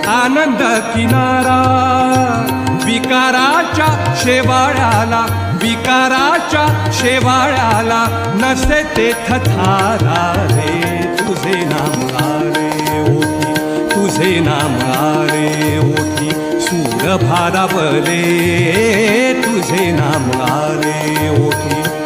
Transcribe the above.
आनंद किनारा. विकाराच्या शेवाळ्याला, विकाराच्या शेवाळ्याला नसे ते थथारा रे. तुझे नाम आरे ओठी, तुझे नाम आरे ओठी, सूर भारावले तुझे नाम आरे ओठी.